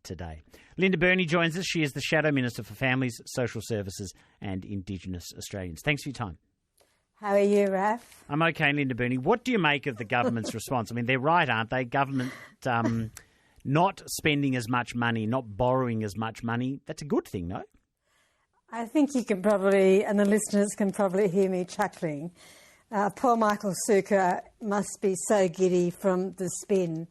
today. Linda Burney joins us. She is the Shadow Minister for Families, Social Services and Indigenous Australians. Thanks for your time. How are you, Raf? I'm okay, Linda Burney. What do you make of the government's response? I mean, they're right, aren't they? Government not spending as much money, not borrowing as much money. That's a good thing, no? I think you can probably, and the listeners can probably hear me chuckling. Poor Michael Sukkar must be so giddy from the spin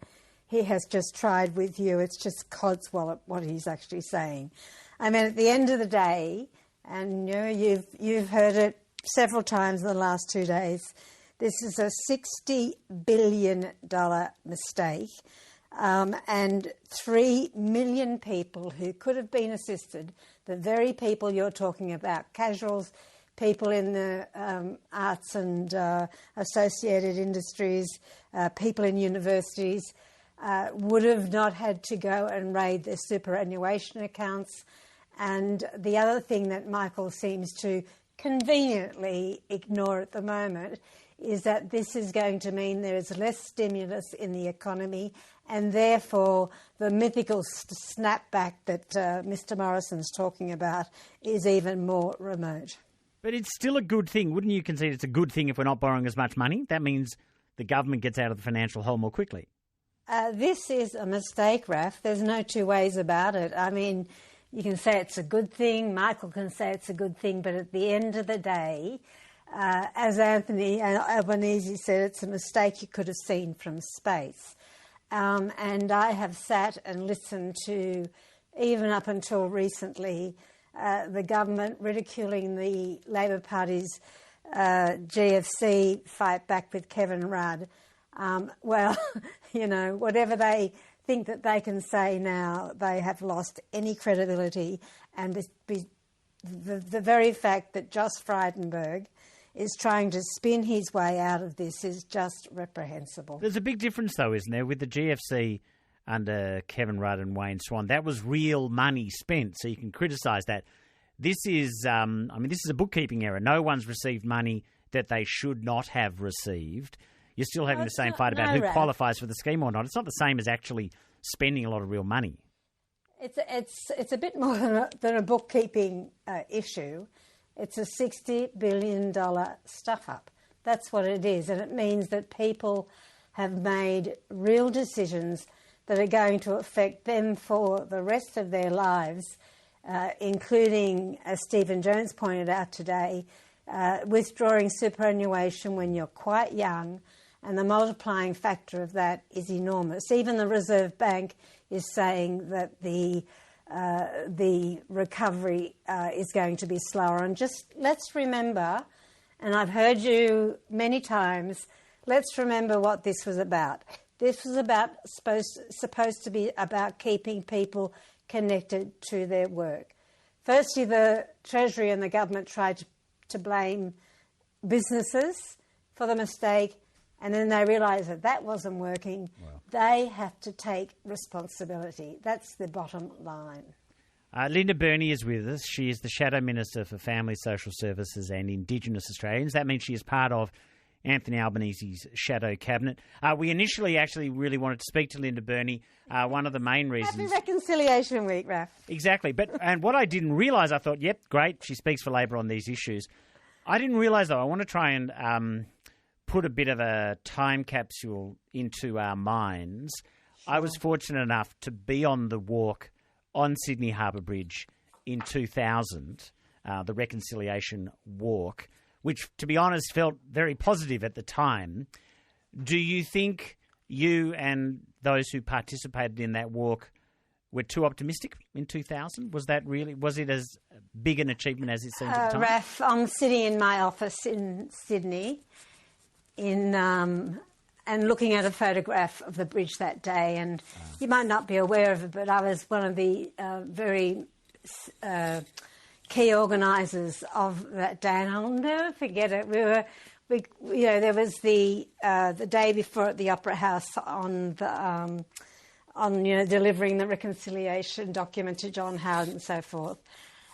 he has just tried with you. It's just codswallop what he's actually saying. I mean, at the end of the day, and you know, you've heard it several times in the last 2 days, this is a $60 billion mistake, and 3 million people who could have been assisted, the very people you're talking about, casuals, people in the arts and associated industries, people in universities, would have not had to go and raid their superannuation accounts. And the other thing that Michael seems to conveniently ignore at the moment is that this is going to mean there is less stimulus in the economy, and therefore the mythical snapback that Mr Morrison's talking about is even more remote. But it's still a good thing. Wouldn't you concede it's a good thing if we're not borrowing as much money? That means the government gets out of the financial hole more quickly. This is a mistake, Raf. There's no two ways about it. I mean, you can say it's a good thing, Michael can say it's a good thing, but at the end of the day, as Anthony Albanese said, it's a mistake you could have seen from space. And I have sat and listened to, even up until recently, the government ridiculing the Labor Party's GFC fight back with Kevin Rudd. Well, you know, whatever they think that they can say now, they have lost any credibility. And the very fact that Joss Frydenberg is trying to spin his way out of this is just reprehensible. There's a big difference, though, isn't there, with the GFC under Kevin Rudd and Wayne Swan? That was real money spent, so you can criticise that. This is, this is a bookkeeping error. No one's received money that they should not have received. You're still having the same fight about who qualifies for the scheme or not. It's not the same as actually spending a lot of real money. It's a bit more than a bookkeeping issue. It's a $60 billion stuff-up. That's what it is. And it means that people have made real decisions that are going to affect them for the rest of their lives, including, as Stephen Jones pointed out today, withdrawing superannuation when you're quite young, and the multiplying factor of that is enormous. Even the Reserve Bank is saying that the recovery is going to be slower. And just let's remember, and I've heard you many times, let's remember what this was about. This was supposed to be about keeping people connected to their work. Firstly, the Treasury and the government tried to blame businesses for the mistake, and then they realised that that wasn't working. Wow. They have to take responsibility. That's the bottom line. Linda Burney is with us. She is the Shadow Minister for Families, Social Services and Indigenous Australians. That means she is part of Anthony Albanese's shadow cabinet. We initially actually really wanted to speak to Linda Burney. One of the main reasons... Happy Reconciliation Week, Raf. Exactly. And what I didn't realise, I thought, yep, great, she speaks for Labor on these issues. I didn't realise, though, I want to try and put a bit of a time capsule into our minds. Sure. I was fortunate enough to be on the walk on Sydney Harbour Bridge in 2000, the Reconciliation Walk, which, to be honest, felt very positive at the time. Do you think you and those who participated in that walk were too optimistic in 2000? Was it as big an achievement as it seemed at the time? Raf, I'm sitting in my office in Sydney and looking at a photograph of the bridge that day, and you might not be aware of it, but I was one of the very key organisers of that day, and I'll never forget it. There was the day before at the Opera House on delivering the reconciliation document to John Howard and so forth,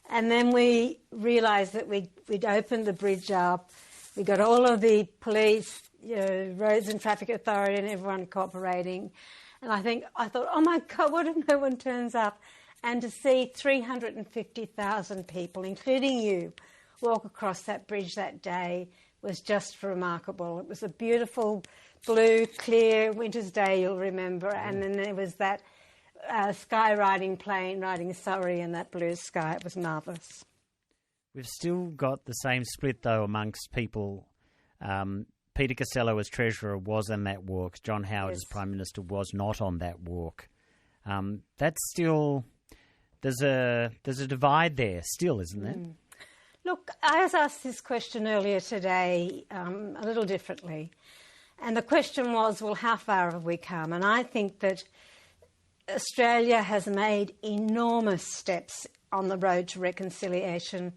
and then we realised that we'd opened the bridge up. We got all of the police, Roads and Traffic Authority and everyone cooperating. And I thought, oh my God, what if no one turns up? And to see 350,000 people, including you, walk across that bridge that day was just remarkable. It was a beautiful, blue, clear winter's day, you'll remember. And then there was that sky riding plane riding Surrey in that blue sky. It was marvellous. We've still got the same split, though, amongst people. Peter Costello as Treasurer was on that walk. John Howard as Prime Minister was not on that walk. That's still... There's a divide there still, isn't there? Look, I was asked this question earlier today a little differently. And the question was, well, how far have we come? And I think that Australia has made enormous steps on the road to reconciliation.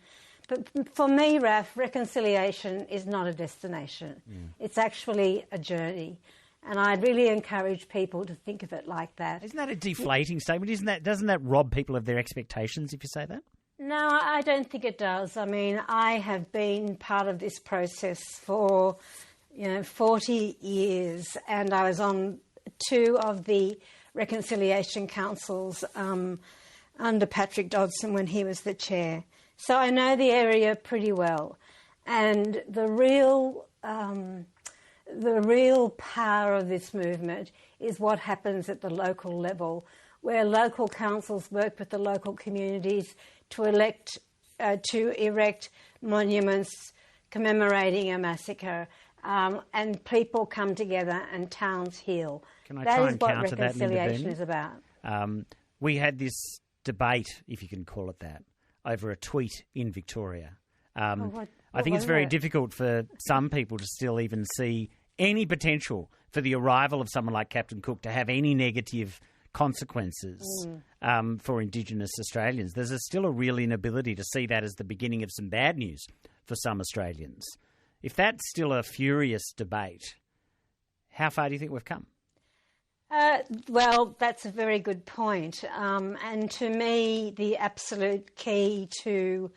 But for me, Raf, reconciliation is not a destination. It's actually a journey. And I really encourage people to think of it like that. Isn't that a deflating statement? Doesn't that rob people of their expectations if you say that? No, I don't think it does. I mean, I have been part of this process for, 40 years, and I was on 2 of the reconciliation councils under Patrick Dodson when he was the chair. So I know the area pretty well. And the real power of this movement is what happens at the local level, where local councils work with the local communities to erect monuments commemorating a massacre, and people come together and towns heal. Can I try and counter that, Linda Burney? That is what reconciliation is about. We had this debate, if you can call it that, over a tweet in Victoria. I think it's very difficult for some people to still even see any potential for the arrival of someone like Captain Cook to have any negative consequences for Indigenous Australians. There's still a real inability to see that as the beginning of some bad news for some Australians. If that's still a furious debate, how far do you think we've come? Well, that's a very good point. And to me, the absolute key to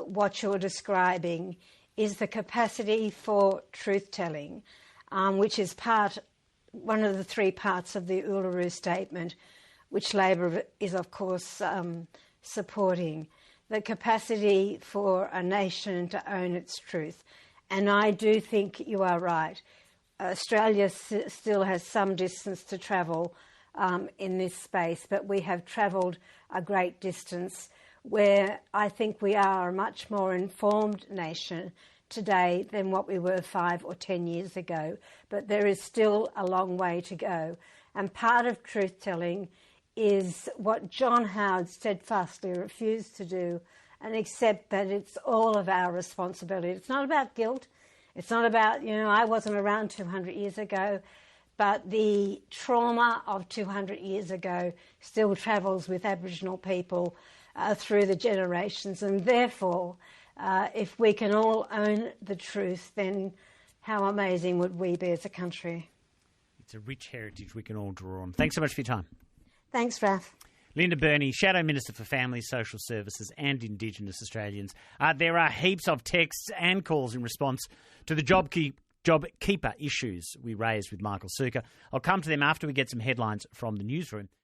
what you're describing is the capacity for truth-telling, which is one of the 3 parts of the Uluru Statement, which Labor is, of course, supporting. The capacity for a nation to own its truth. And I do think you are right. Australia still has some distance to travel in this space, but we have travelled a great distance where I think we are a much more informed nation today than what we were 5 or 10 years ago. But there is still a long way to go. And part of truth-telling is what John Howard steadfastly refused to do, and accept that it's all of our responsibility. It's not about guilt. It's not about, I wasn't around 200 years ago, but the trauma of 200 years ago still travels with Aboriginal people through the generations. And therefore, if we can all own the truth, then how amazing would we be as a country? It's a rich heritage we can all draw on. Thanks so much for your time. Thanks, Raf. Linda Burney, Shadow Minister for Family, Social Services and Indigenous Australians. There are heaps of texts and calls in response to the JobKeeper issues we raised with Michael Sukkar. I'll come to them after we get some headlines from the newsroom.